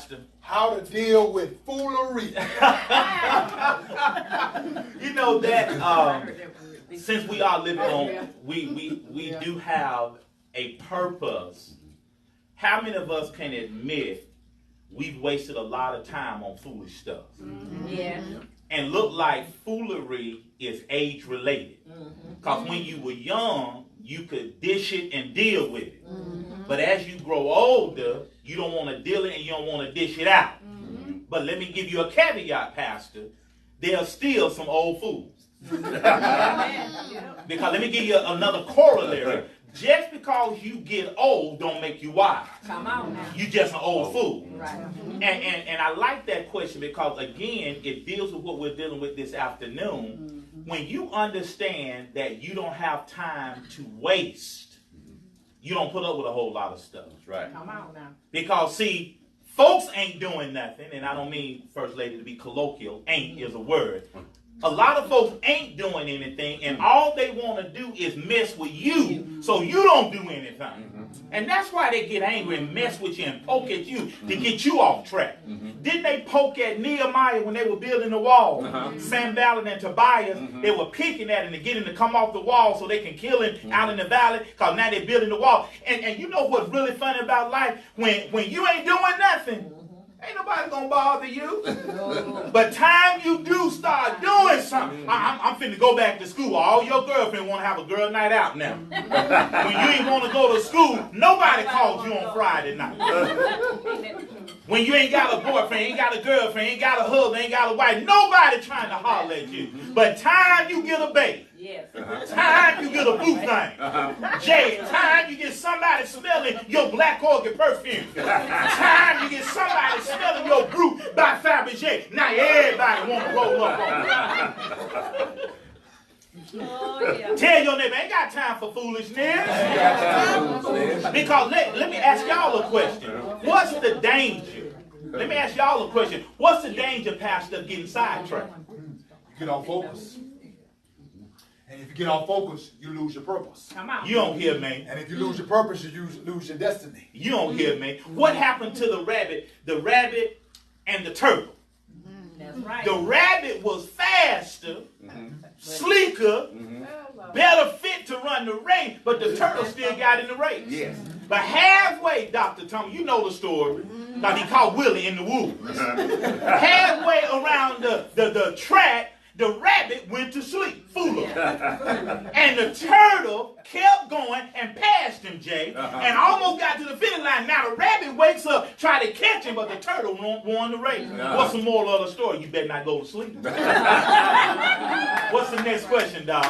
Pastor? How to deal with foolery. You know that since we are living on, we do have a purpose. How many of us can admit we've wasted a lot of time on foolish stuff? Yeah. And look like foolery is age related. Because when you were young, you could dish it and deal with it. But as you grow older, you don't want to deal it and you don't want to dish it out. But let me give you a caveat, Pastor. There are still some old fools. Because let me give you another corollary. Just because you get old don't make you wise. Come on now. You just an old fool. Right. And I like that question because, again, it deals with what we're dealing with this afternoon. When you understand that you don't have time to waste, you don't put up with a whole lot of stuff. That's right. Come on now. Because, see, folks ain't doing nothing, and I don't mean, First Lady, to be colloquial. Ain't is a word. A lot of folks ain't doing anything, and all they want to do is mess with you so you don't do anything. And that's why they get angry and mess with you and poke at you to get you off track. Didn't they poke at Nehemiah when they were building the wall? Sanballat and Tobias, they were picking at him to get him to come off the wall so they can kill him out in the valley because now they're building the wall. And you know what's really funny about life? When you ain't doing nothing, ain't nobody gonna bother you. But time you do start doing something, I'm finna go back to school. All your girlfriends want to have a girl night out now. When you ain't want to go to school, nobody calls you on Friday night. When you ain't got a boyfriend, ain't got a girlfriend, ain't got a husband, ain't got a wife, nobody trying to holler at you. But time you get a baby. Yes. Time you get a boo thing. Jay, time you get somebody smelling your black orchid perfume. Time you get somebody smelling your Brute by Fabergé. Now everybody want to roll up on you. Oh, yeah. Tell your neighbor, ain't got time for foolishness. Because let me ask y'all a question. What's the danger? Let me ask y'all a question. What's the danger, Pastor, of getting sidetracked? You get off focus. And if you get off focus, you lose your purpose. Come on. You don't hear me. And if you lose your purpose, you lose your destiny. You don't hear me. What happened to the rabbit and the turtle? That's right. The rabbit was faster, sleeker, better fit to run the race, but the turtle still got in the race. Yes. But halfway, Dr. Thomas, you know the story, because he caught Willie in the woods. Halfway around the track, the rabbit went to sleep, fool him. And the turtle kept going and passed him, Jay, and almost got to the finish line. Now the rabbit wakes up, try to catch him, but the turtle won the race. What's the moral of the story? You better not go to sleep. What's the next question, Doc?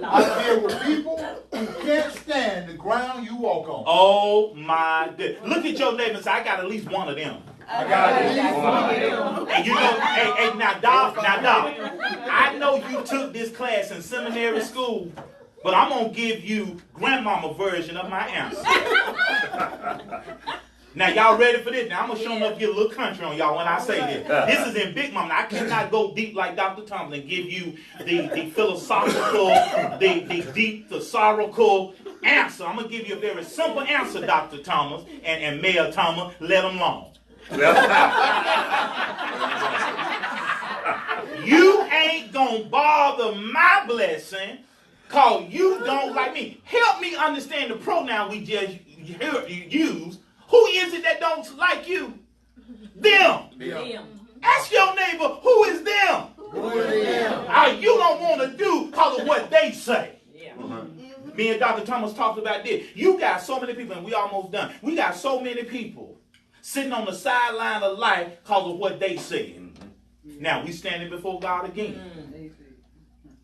I deal with people who can't stand the ground you walk on. Oh my goodness. Look at your neighbor and say, I got at least one of them. I got at least one of them. And you know, hey, now, Doc, I know you took this class in seminary school, but I'm going to give you grandmama version of my answer. Now, y'all ready for this? Now, I'm going to show enough to get a little country on y'all when I say this. This is in Big Mama. Now, I cannot go deep like Dr. Thomas and give you the philosophical, the deep, thesaurical answer. I'm going to give you a very simple answer, Dr. Thomas and Mayor Thomas. Let them alone. You ain't going to bother my blessing because you don't like me. Help me understand the pronoun we just use. Who is it that don't like you? Them. Ask your neighbor, who is them? Who is them? You don't want to do because of what they say. Yeah. Me and Dr. Thomas talked about this. You got so many people, and we almost done. We got so many people sitting on the sideline of life because of what they said. Now, we standing before God again.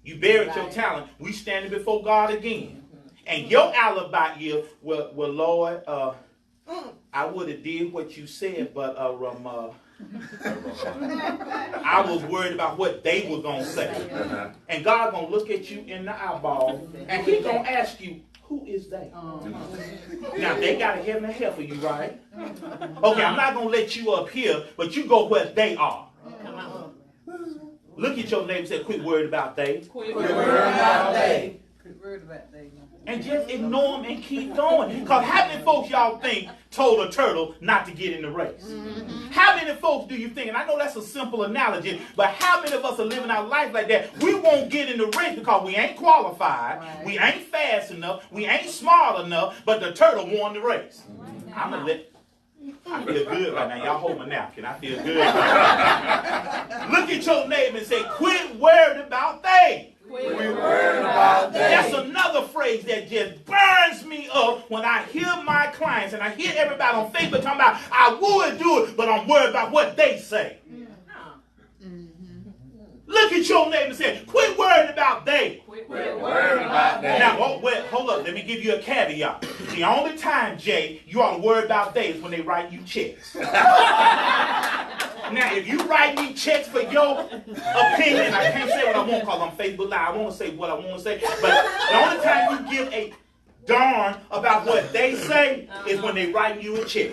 You buried your talent. We standing before God again. And your alibi is, well, Lord, I would have did what you said, but I was worried about what they were going to say. And God going to look at you in the eyeball, and he going to ask you, who is they? Now, they got a heaven and hell for you, right? Okay, I'm not going to let you up here, but you go where they are. Look at your neighbor and say, quit worried about they. Quit worried about they. Quit worried about they. And just ignore them and keep going. Because how many folks y'all think told a turtle not to get in the race? How many folks do you think, and I know that's a simple analogy, but how many of us are living our life like that? We won't get in the race because we ain't qualified, we ain't fast enough, we ain't smart enough, but the turtle won the race. I'm going to let... I feel good right now. Y'all hold my napkin. I feel good right now. Look at your neighbor and say, quit worrying about they. Quit worrying about they. That's another phrase that just burns me up when I hear my clients and I hear everybody on Facebook talking about, I would do it, but I'm worried about what they say. Look at your neighbor and say, quit worrying about they. Quit worrying about they. Now, hold up. Let me give you a caveat. The only time, Jay, you ought to worry about they is when they write you checks. Now, if you write me checks for your opinion, I can't say what I want because I'm Facebook Live. I want to say what I want to say. But the only time you give a darn about what they say is when they write you a check.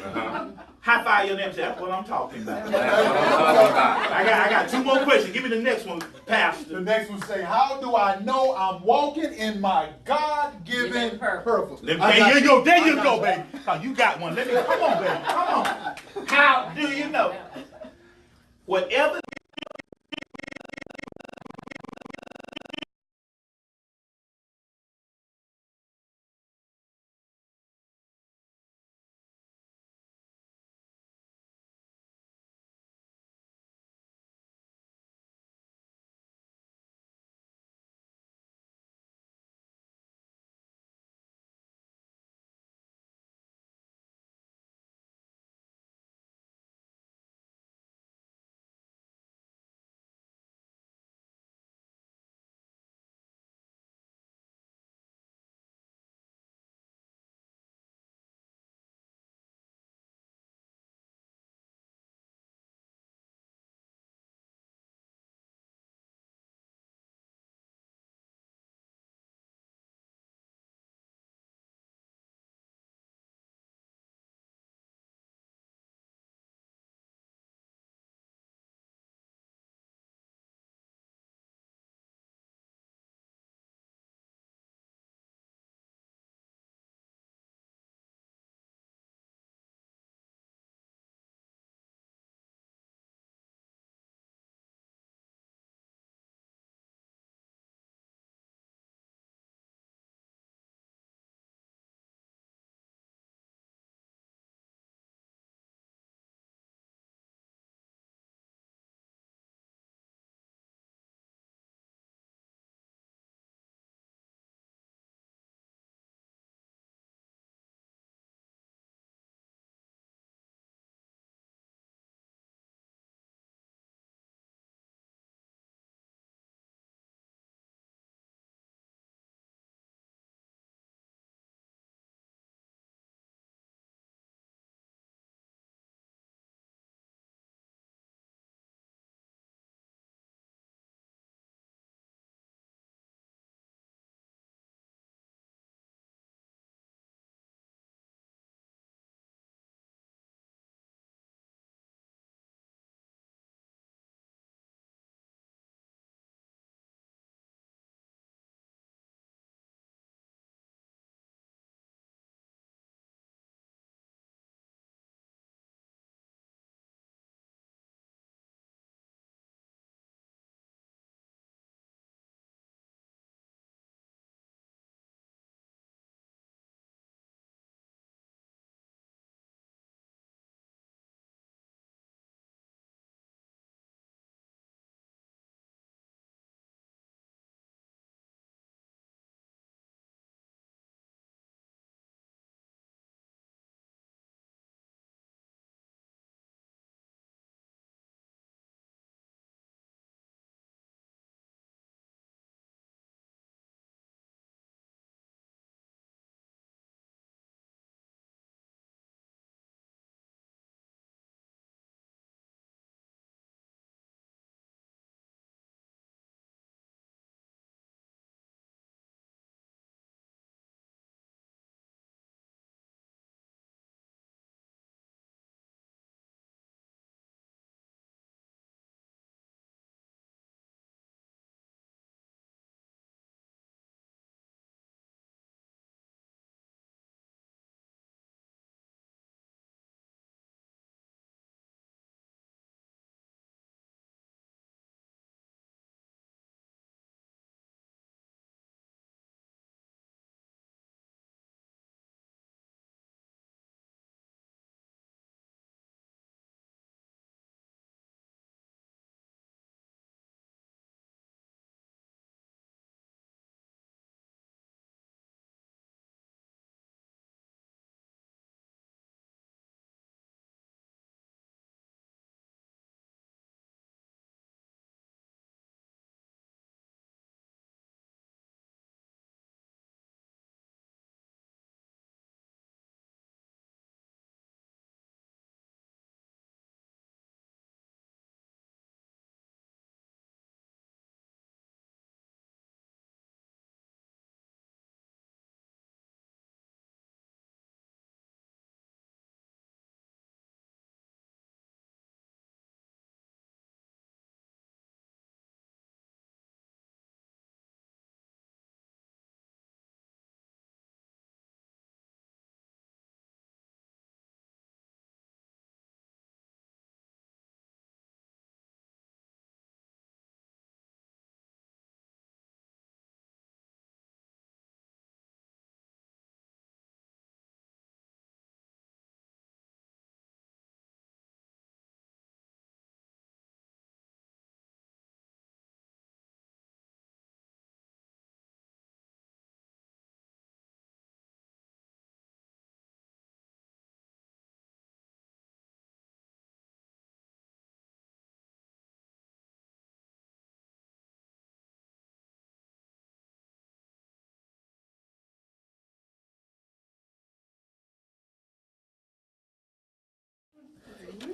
High five your name and say, that's what I'm talking about. I got two more questions. Give me the next one, Pastor. The next one say, how do I know I'm walking in my God-given purpose? There you go, baby. Oh, you got one. Come on, baby. Come on. How do you know? Whatever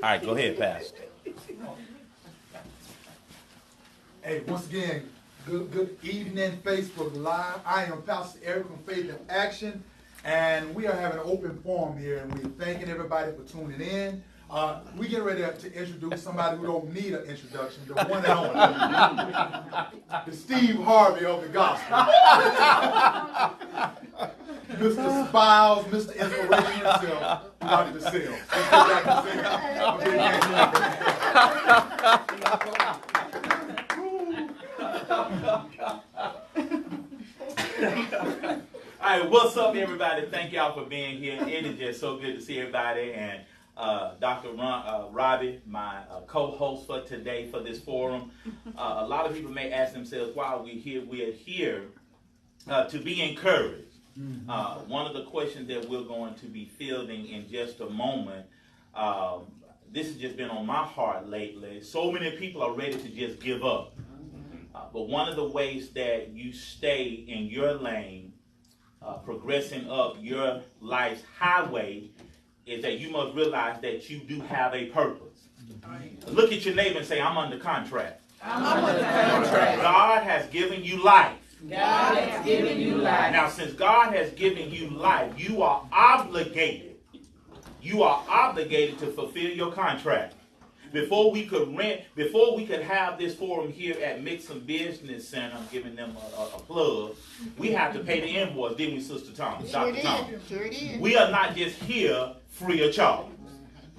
All right, go ahead, Pastor. Hey, once again, good evening, Facebook Live. I am Pastor Eric from Faith in Action, and we are having an open forum here, and we're thanking everybody for tuning in. We get ready to introduce somebody who don't need an introduction, the one and only, the Steve Harvey of the gospel. Mr. Spiles, Mr. Inspiration himself, Dr. Sills. Let's go back All right, what's up, everybody? Thank y'all for being here. It is just so good to see everybody. And Dr. Robbie, my co-host for today for this forum. A lot of people may ask themselves, why are we here? We are here to be encouraged. One of the questions that we're going to be fielding in just a moment, this has just been on my heart lately. So many people are ready to just give up. But one of the ways that you stay in your lane, progressing up your life's highway, is that you must realize that you do have a purpose. Look at your neighbor and say, I'm under contract. I'm under contract. God has given you life. God has given you life. Now, since God has given you life, you are obligated. You are obligated to fulfill your contract. Before we could have this forum here at Mixon Business Center, I'm giving them a plug, we have to pay the invoice, didn't we, Sister Thomas? Dr. Thomas. Sure it is. We are not just here free of charge.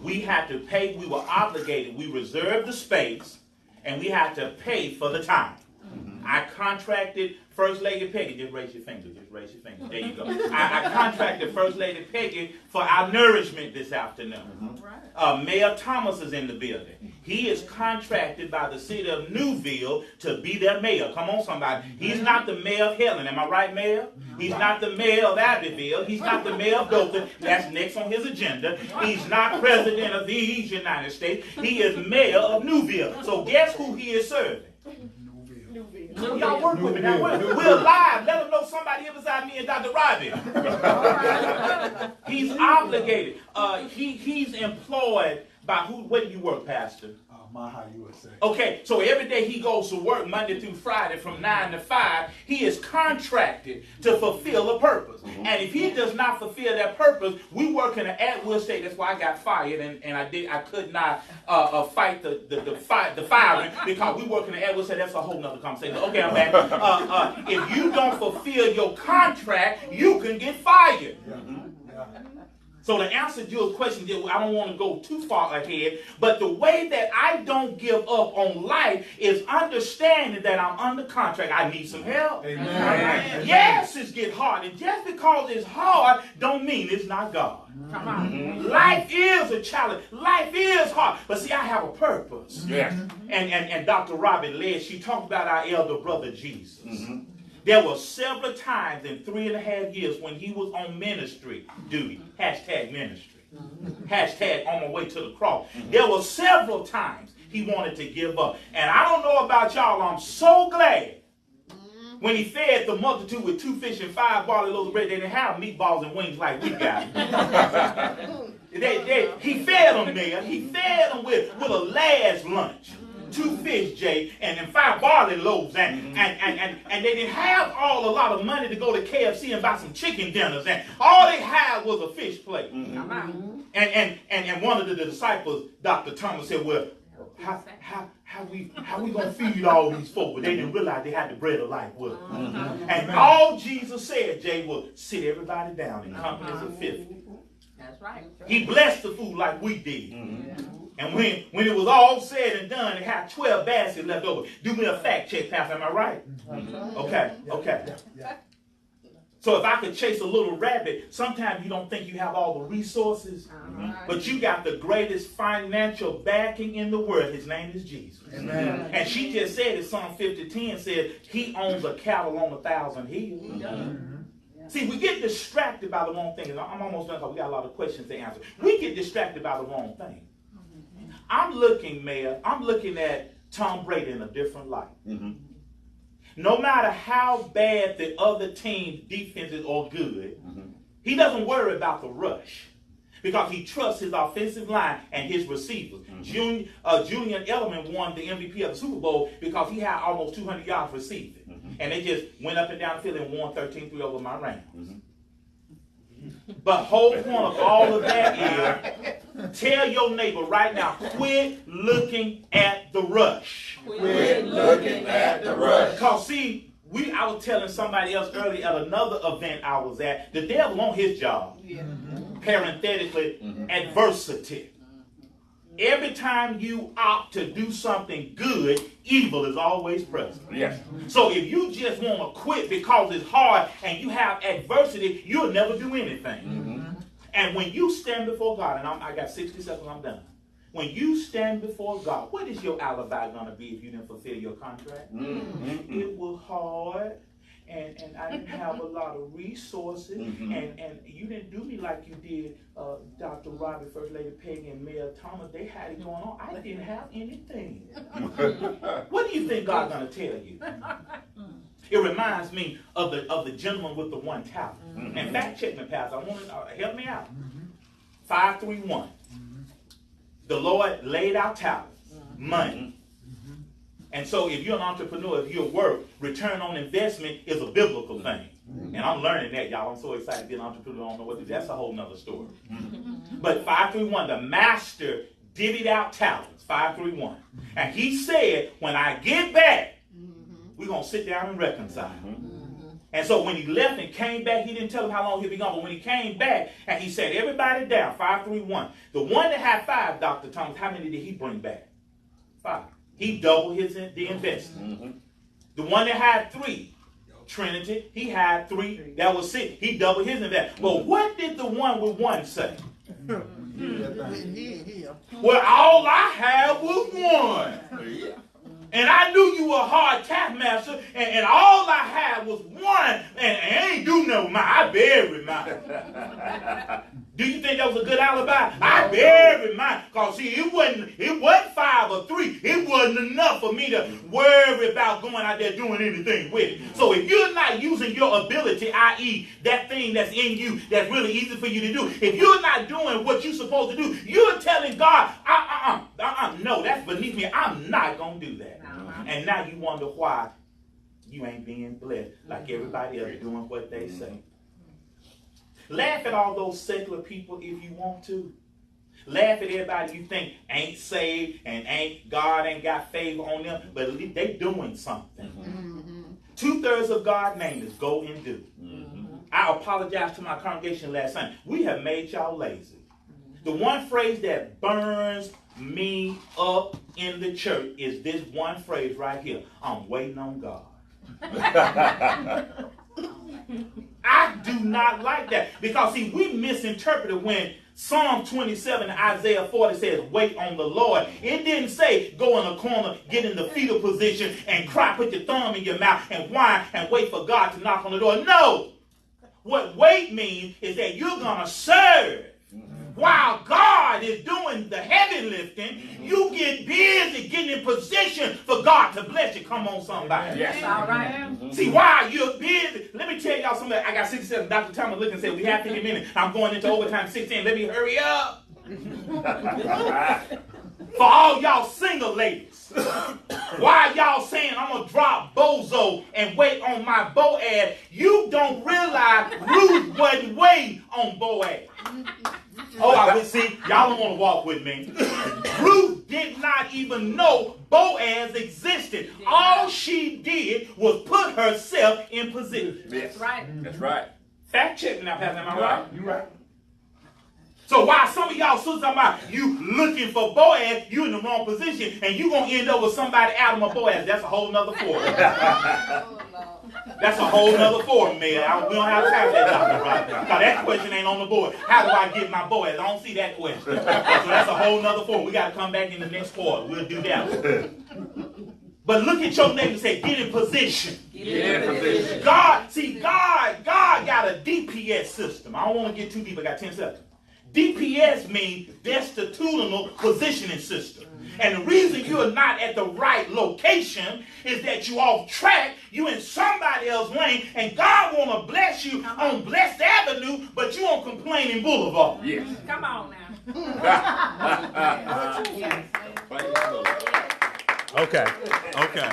We have to pay, we were obligated, we reserved the space, and we had to pay for the time. I contracted First Lady Peggy, just raise your finger, there you go. I contracted First Lady Peggy for our nourishment this afternoon. Mayor Thomas is in the building. He is contracted by the city of Newville to be their mayor. Come on, somebody. He's not the mayor of Helen, am I right, Mayor? He's not the mayor of Abbeville. He's not the mayor of Dothan. That's next on his agenda. He's not president of these United States. He is mayor of Newville. So guess who he is serving? Y'all work with me. Now, we're live. Let them know somebody here beside me and Dr. Robbie. He's obligated. He's employed by who? Where do you work, Pastor? My High USA. Okay, so every day he goes to work Monday through Friday from 9 to 5. He is contracted to fulfill a purpose. And if he does not fulfill that purpose, we work in an at-will state. That's why I got fired, and I could not fight the firing because we work in an at-will state. That's a whole nother conversation. Okay, I'm back. If you don't fulfill your contract, you can get fired. So to answer your question, I don't want to go too far ahead, but the way that I don't give up on life is understanding that I'm under contract. I need some help. Amen. Yes, it's get hard. And just because it's hard don't mean it's not God. Come on. Life is a challenge. Life is hard. But see, I have a purpose. Yes. And Dr. Robin led, she talked about our elder brother Jesus. There were several times in 3.5 years when he was on ministry duty. Hashtag ministry. Hashtag on my way to the cross. There were several times he wanted to give up. And I don't know about y'all, I'm so glad when he fed the multitude with 2 fish and 5 barley loaves of bread. They didn't have meatballs and wings like we got. He fed them there. He fed them with a last lunch. 2 fish, Jay, and then 5 barley loaves, and they didn't have a lot of money to go to KFC and buy some chicken dinners, and all they had was a fish plate. And one of the disciples, Dr. Thomas, said, well, how we gonna feed all these folk? But they didn't realize they had the bread of life with them. And all Jesus said, Jay, was sit everybody down in companies of 50. That's right. He blessed the food like we did. And when it was all said and done, they had 12 baskets left over. Do me a fact check, Pastor. Am I right? Okay. So if I could chase a little rabbit, sometimes you don't think you have all the resources, but you got the greatest financial backing in the world. His name is Jesus. Amen. And she just said in Psalm 50:10 said, he owns a cattle on 1,000 hills. See, we get distracted by the wrong thing. I'm almost done because we got a lot of questions to answer. We get distracted by the wrong thing. I'm looking at Tom Brady in a different light. No matter how bad the other team's defenses are good, he doesn't worry about the rush. because he trusts his offensive line and his receivers. Julian Edelman won the MVP of the Super Bowl because he had almost 200 yards receiving. And they just went up and down the field and won 13-3 over my Rams. But whole point of all of that is, tell your neighbor right now, quit looking at the rush. Quit looking at the rush. Because see, I was telling somebody else earlier at another event I was at, the devil on his job. Parenthetically, adversity. Every time you opt to do something good, evil is always present. Yes. So if you just want to quit because it's hard and you have adversity, you'll never do anything. And when you stand before God, and I got 60 seconds, I'm done. When you stand before God, what is your alibi going to be if you didn't fulfill your contract? It was hard, and I didn't have a lot of resources, and you didn't do me like you did Dr. Robbie, First Lady Peggy, and Mayor Thomas. They had it going on. I didn't have anything. What do you think God's going to tell you? It reminds me of the gentleman with the one talent. And fact check me, Pastor. I want to help me out. 531. The Lord laid out talents, money. And so if you're an entrepreneur, if you work, return on investment is a biblical thing. And I'm learning that, y'all. I'm so excited to be an entrepreneur. I don't know what to do. That's a whole nother story. But 531, the master divvied out talents, 531. And he said, when I get back, we're going to sit down and reconcile. And so when he left and came back, he didn't tell him how long he'd be gone. But when he came back and he said, everybody down, 531. The one that had 5, Dr. Thomas, how many did he bring back? 5. He doubled the investment. The one that had 3, Trinity, he had 3. That was 6. He doubled his investment. But what did the one with 1 say? Well, all I had was 1. And I knew you were a hard taskmaster, and all I had was 1, and I ain't do no mine. I buried mine. Do you think that was a good alibi? I buried mine. Because see, it wasn't 5 or 3. It wasn't enough for me to worry about going out there doing anything with it. So if you're not using your ability, i.e. that thing that's in you that's really easy for you to do, if you're not doing what you're supposed to do, you're telling God, no, that's beneath me. I'm not going to do that. And now you wonder why you ain't being blessed like everybody else doing what they say. Laugh at all those secular people if you want to. Laugh at everybody you think ain't saved and God ain't got favor on them, but they doing something. 2/3 of God's name is go and do. I apologize to my congregation last Sunday. We have made y'all lazy. The one phrase that burns me up in the church is this one phrase right here. I'm waiting on God. I do not like that. Because see, we misinterpreted when Psalm 27 and Isaiah 40 says, wait on the Lord. It didn't say go in a corner, get in the fetal position and cry, put your thumb in your mouth and whine and wait for God to knock on the door. No. What wait means is that you're going to serve. While God is doing the heavy lifting, you get busy getting in position for God to bless you. Come on, somebody. Yes, all right. See, while you're busy, let me tell y'all something. I got 67. Dr. Thomas looked and said, we have 50 minutes. I'm going into overtime 16. Let me hurry up. For all y'all single ladies, why y'all saying I'm going to drop Bozo and wait on my Boaz, you don't realize Ruth wasn't waiting on Boaz. Oh, I would see. Y'all don't want to walk with me. Ruth did not even know Boaz existed. All she did was put herself in position. That's right. That's right. Fact check now, Pastor. Am I right? You're right. So while some of y'all sisters talking about you looking for Boaz, you in the wrong position, and you going to end up with somebody Adam or Boaz. That's a whole nother forum. That's a whole nother forum, man. We don't have time for that, Dr. Rob. Because that question ain't on the board. How do I get my Boaz? I don't see that question. So that's a whole nother forum. We got to come back in the next quarter. We'll do that one. But look at your neighbor and say, get in position. Get in position. God got a DPS system. I don't want to get too deep. I got 10 seconds. DPS means destitutional positioning system. And the reason you're not at the right location is that you off track, you in somebody else's lane, and God want to bless you on Blessed Avenue, but you on Complaining Boulevard. Yes. Come on now. Okay. Okay.